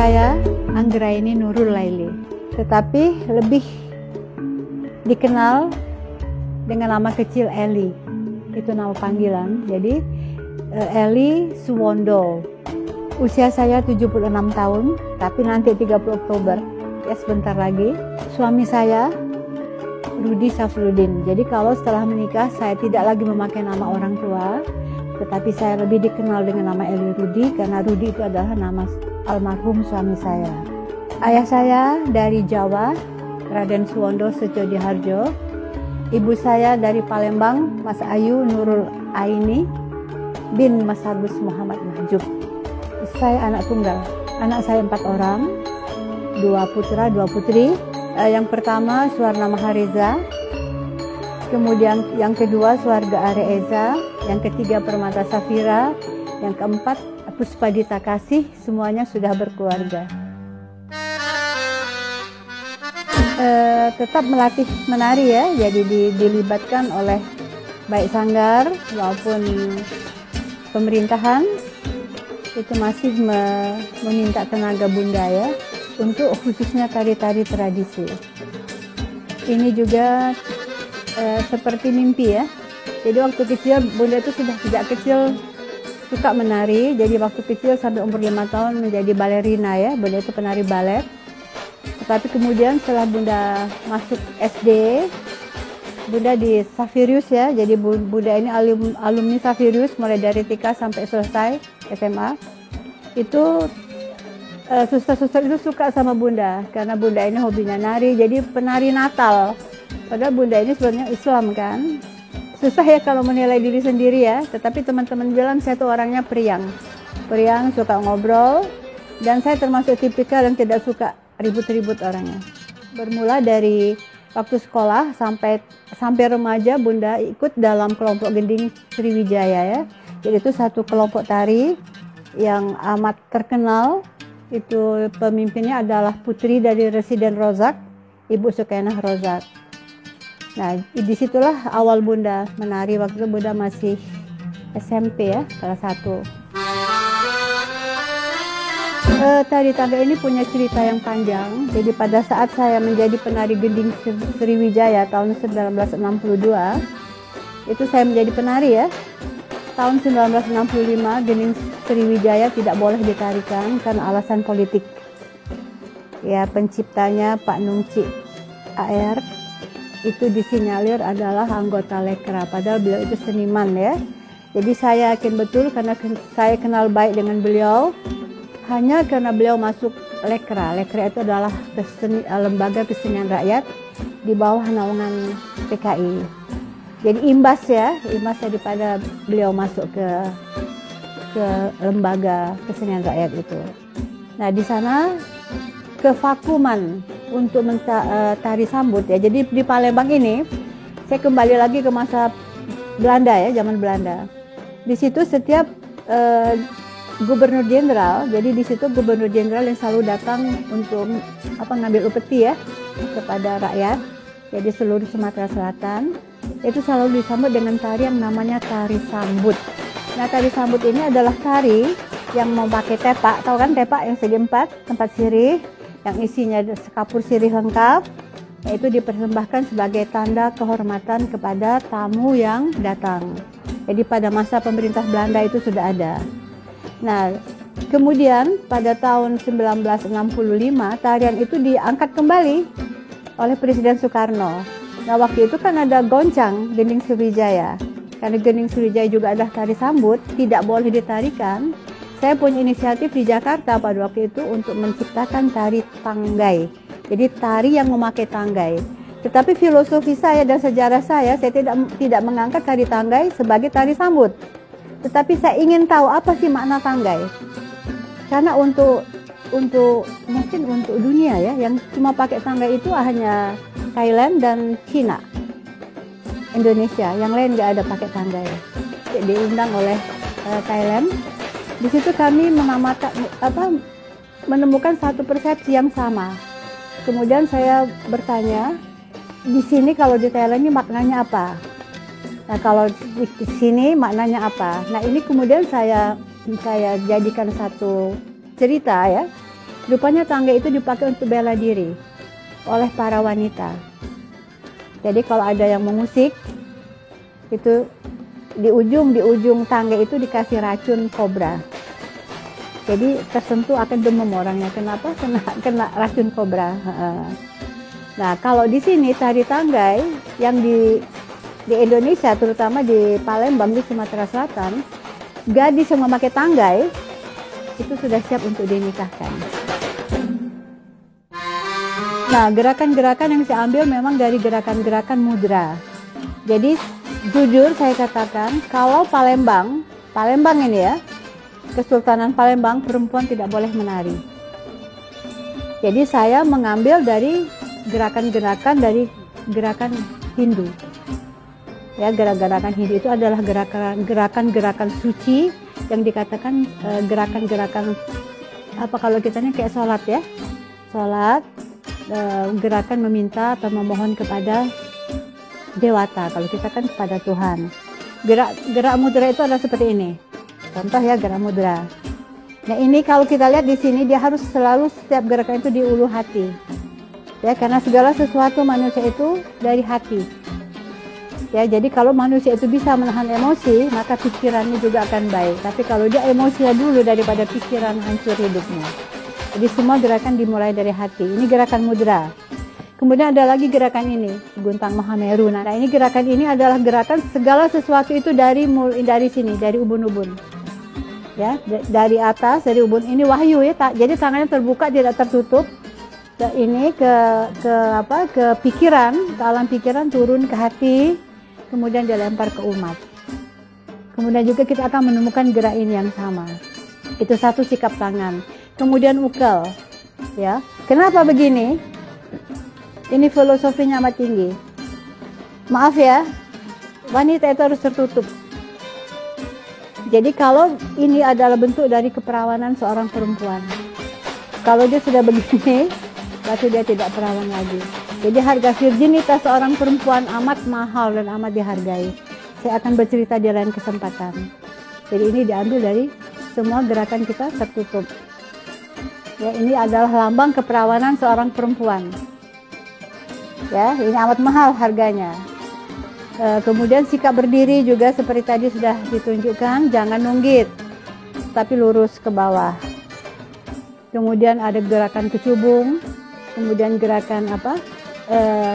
saya Anggraini Nurul Laili, tetapi lebih dikenal dengan nama kecil Eli. Itu nama panggilan. Jadi Eli Suwondo. Usia saya 76 tahun, tapi nanti 30 Oktober, ya sebentar lagi. Suami saya Rudi Safrudin. Jadi kalau setelah menikah saya tidak lagi memakai nama orang tua, tetapi saya lebih dikenal dengan nama Eli Rudi karena Rudi itu adalah nama almarhum suami saya. Ayah saya dari Jawa, Raden Suwondo Sejodiharjo. Ibu saya dari Palembang, Mas Ayu Nurul Aini bin Mas Agus Muhammad Mahjub. Saya anak tunggal. Anak saya 4 orang, 2 putra, 2 putri. Yang pertama Suwarna Mahareza, kemudian yang kedua Suarga Areeza, yang ketiga Permata Safira, yang keempat Puspadita Kasih. Semuanya sudah berkeluarga. Tetap melatih menari ya, jadi dilibatkan oleh baik sanggar maupun pemerintahan. Itu masih meminta tenaga bunda ya, untuk khususnya tari-tari tradisi. Ini juga seperti mimpi ya. Jadi waktu kecil bunda itu sudah sejak kecil suka menari. Jadi waktu kecil sampai umur 5 tahun menjadi balerina ya. Bunda itu penari balet. Tetapi kemudian setelah bunda masuk SD, bunda di Safirius ya. Jadi bunda ini alumni Safirius mulai dari TK sampai selesai SMA. Itu suster-suster itu suka sama bunda karena bunda ini hobinya nari. Jadi penari Natal. Padahal bunda ini sebenarnya Islam kan. Susah ya kalau menilai diri sendiri ya. Tetapi teman-teman bilang saya tuh orangnya periang, suka ngobrol, dan saya termasuk tipikal yang tidak suka ribut-ribut orangnya. Bermula dari waktu sekolah sampai remaja, bunda ikut dalam kelompok gending Sriwijaya ya. Jadi itu satu kelompok tari yang amat terkenal. Itu pemimpinnya adalah putri dari Residen Rozak, Ibu Sukainah Rozak. Nah, disitulah awal bunda menari. Waktu itu bunda masih SMP ya, kelas 1. Tari tangga ini punya cerita yang panjang. Jadi pada saat saya menjadi penari gending Sriwijaya tahun 1962, itu saya menjadi penari ya. Tahun 1965 gending Sriwijaya tidak boleh ditarikan karena alasan politik. Ya, penciptanya Pak Nungci AR itu disinyalir adalah anggota Lekra, padahal beliau itu seniman ya. Jadi saya yakin betul karena saya kenal baik dengan beliau hanya karena beliau masuk Lekra. Lekra itu adalah lembaga kesenian rakyat di bawah naungan PKI. Jadi imbas daripada beliau masuk ke lembaga kesenian rakyat itu. Nah, di sana kevakuman untuk tari sambut ya. Jadi di Palembang ini saya kembali lagi ke masa Belanda ya, zaman Belanda. Di situ setiap gubernur jenderal, jadi di situ gubernur jenderal yang selalu datang untuk ngambil upeti ya kepada rakyat. Jadi seluruh Sumatera Selatan itu selalu disambut dengan tari yang namanya tari sambut. Nah, tari sambut ini adalah tari yang memakai tepak, tahu kan tepak yang segi 4, tempat sirih, yang isinya sekapur sirih lengkap, yaitu dipersembahkan sebagai tanda kehormatan kepada tamu yang datang. Jadi pada masa pemerintah Belanda itu sudah ada. Nah, kemudian pada tahun 1965 tarian itu diangkat kembali oleh Presiden Soekarno. Nah, waktu itu kan ada goncang gending Sriwijaya. Karena gending Sriwijaya juga ada tari sambut, tidak boleh ditarikan. Saya punya inisiatif di Jakarta pada waktu itu untuk menciptakan tari tanggai. Jadi tari yang memakai tanggai. Tetapi filosofi saya dan sejarah saya tidak mengangkat tari tanggai sebagai tari sambut. Tetapi saya ingin tahu apa sih makna tanggai. Karena mungkin untuk dunia ya, yang cuma pakai tanggai itu hanya Thailand dan Cina. Indonesia, yang lain nggak ada pakai tanggai. Diundang oleh Thailand. Di situ kami menemukan satu persepsi yang sama. Kemudian saya bertanya, di sini kalau di Thailand ini maknanya apa? Nah, kalau di sini maknanya apa? Nah, ini kemudian saya jadikan satu cerita ya. Rupanya tangga itu dipakai untuk bela diri oleh para wanita. Jadi kalau ada yang mengusik, itu di ujung tangga itu dikasih racun kobra. Jadi tersentuh akan demam orangnya. Kenapa? Kena racun kobra. Nah, kalau di sini tari tanggai yang di Indonesia, terutama di Palembang, di Sumatera Selatan, gadis yang memakai tanggai itu sudah siap untuk dinikahkan. Nah, gerakan-gerakan yang saya ambil memang dari gerakan-gerakan mudra. Jadi jujur saya katakan, kalau Palembang ini ya, Kesultanan Palembang, perempuan tidak boleh menari. Jadi saya mengambil dari gerakan-gerakan dari gerakan Hindu. Ya, gerakan Hindu itu adalah gerakan-gerakan suci yang dikatakan gerakan-gerakan apa kalau kita ini kayak sholat ya, sholat, gerakan meminta atau memohon kepada dewata. Kalau kita kan kepada Tuhan. Gerak mudra itu adalah seperti ini. Contoh ya, gerak mudra. Nah, ini kalau kita lihat di sini, dia harus selalu setiap gerakan itu di ulu hati. Ya, karena segala sesuatu manusia itu dari hati. Ya, jadi kalau manusia itu bisa menahan emosi, maka pikirannya juga akan baik. Tapi kalau dia emosinya dulu daripada pikiran, hancur hidupnya. Jadi semua gerakan dimulai dari hati. Ini gerakan mudra. Kemudian ada lagi gerakan ini, Guntang Mahameru. Nah, ini gerakan ini adalah gerakan segala sesuatu itu dari sini, dari ubun-ubun. Ya, dari atas, dari ubun. Ini wahyu ya. Jadi tangannya terbuka, tidak tertutup. Ini ke pikiran, ke alam pikiran, turun ke hati, kemudian dilempar ke umat. Kemudian juga kita akan menemukan gerak ini yang sama. Itu satu sikap tangan. Kemudian ukel, ya. Kenapa begini? Ini filosofinya amat tinggi. Maaf ya, wanita itu harus tertutup. Jadi kalau ini adalah bentuk dari keperawanan seorang perempuan. Kalau dia sudah begini, berarti dia tidak perawan lagi. Jadi harga virginitas seorang perempuan amat mahal dan amat dihargai. Saya akan bercerita di lain kesempatan. Jadi ini diambil dari semua gerakan kita tertutup. Ya, ini adalah lambang keperawanan seorang perempuan. Ya, ini amat mahal harganya. Kemudian sikap berdiri juga seperti tadi sudah ditunjukkan, jangan nunggit, tapi lurus ke bawah. Kemudian ada gerakan kecubung, kemudian gerakan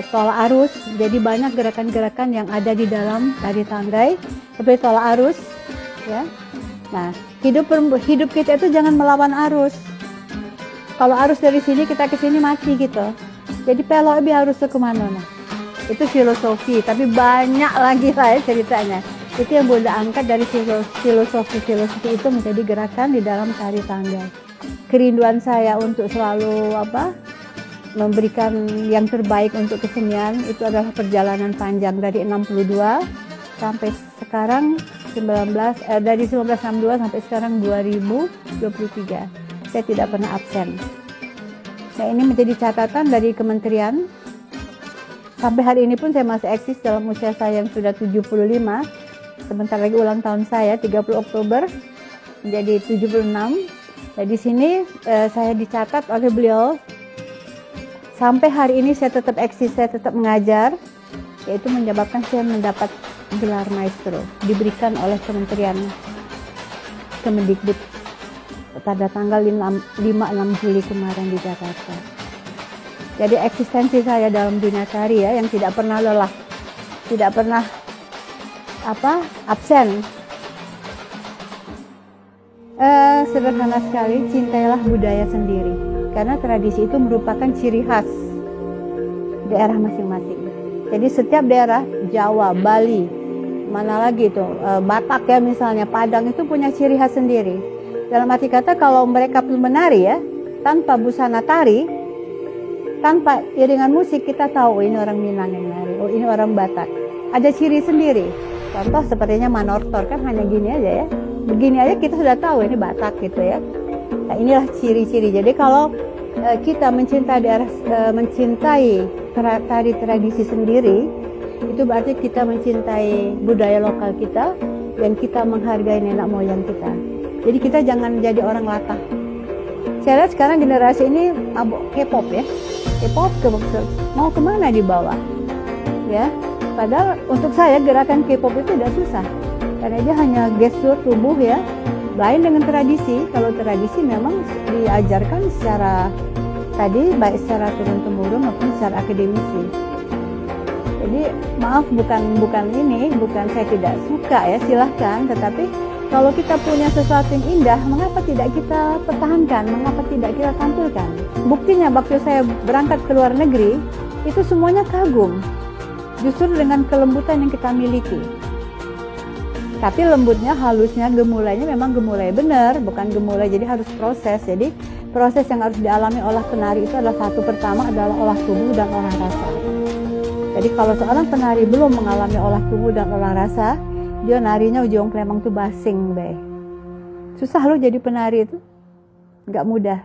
tolak arus. Jadi banyak gerakan-gerakan yang ada di dalam tari tanggai, seperti tolak arus. Ya, nah hidup kita itu jangan melawan arus. Kalau arus dari sini kita ke sini mati gitu. Jadi pelok lebih harus ke mana? Nah, itu filosofi, tapi banyak lagi lah ya ceritanya. Itu yang boleh angkat dari filosofi itu menjadi gerakan di dalam tari tanggai. Kerinduan saya untuk selalu memberikan yang terbaik untuk kesenian itu adalah perjalanan panjang dari 62 sampai sekarang dari 1962 sampai sekarang 2023. Saya tidak pernah absen. Nah, ini menjadi catatan dari kementerian. Sampai hari ini pun saya masih eksis dalam usia saya yang sudah 75. Sebentar lagi ulang tahun saya, 30 Oktober, menjadi 76. Nah, di sini saya dicatat oleh beliau. Sampai hari ini saya tetap eksis, saya tetap mengajar, yaitu menyebabkan saya mendapat gelar maestro, diberikan oleh Kementerian Kemendikbud pada tanggal 5-6 Juli kemarin di Jakarta. Jadi eksistensi saya dalam dunia tari ya, yang tidak pernah lelah, tidak pernah absen. Sederhana sekali, cintailah budaya sendiri, karena tradisi itu merupakan ciri khas daerah masing-masing. Jadi setiap daerah, Jawa, Bali, mana lagi itu, Batak ya misalnya, Padang itu punya ciri khas sendiri. Dalam arti kata kalau mereka belum menari ya, tanpa busana tari, tanpa iringan musik, kita tahu ini orang Minang yang menari, oh ini orang Batak. Ada ciri sendiri. Contoh sepertinya Manortor kan hanya gini aja ya. Begini aja kita sudah tahu ini Batak gitu ya. Nah, inilah ciri-ciri. Jadi kalau kita mencintai tari tradisi sendiri, itu berarti kita mencintai budaya lokal kita dan kita menghargai nenek moyang kita. Jadi kita jangan jadi orang latah. Saya lihat sekarang generasi ini mabuk K-pop ya. K-pop mau kemana dibawa? Ya, padahal untuk saya gerakan K-pop itu tidak susah. Karena dia hanya gestur tubuh ya. Lain dengan tradisi. Kalau tradisi memang diajarkan secara tadi baik secara turun-temurun maupun secara akademisi. Jadi maaf bukan saya tidak suka ya, silahkan, tetapi kalau kita punya sesuatu yang indah, mengapa tidak kita pertahankan, mengapa tidak kita tampilkan? Buktinya waktu saya berangkat ke luar negeri, itu semuanya kagum, justru dengan kelembutan yang kita miliki. Tapi lembutnya, halusnya, gemulainya memang gemulai benar, bukan gemulai jadi harus proses. Jadi proses yang harus dialami oleh penari itu adalah satu, pertama adalah olah tubuh dan olah rasa. Jadi kalau seorang penari belum mengalami olah tubuh dan olah rasa, dia narinya ujung Klemang tuh basing deh. Susah loh jadi penari itu, nggak mudah.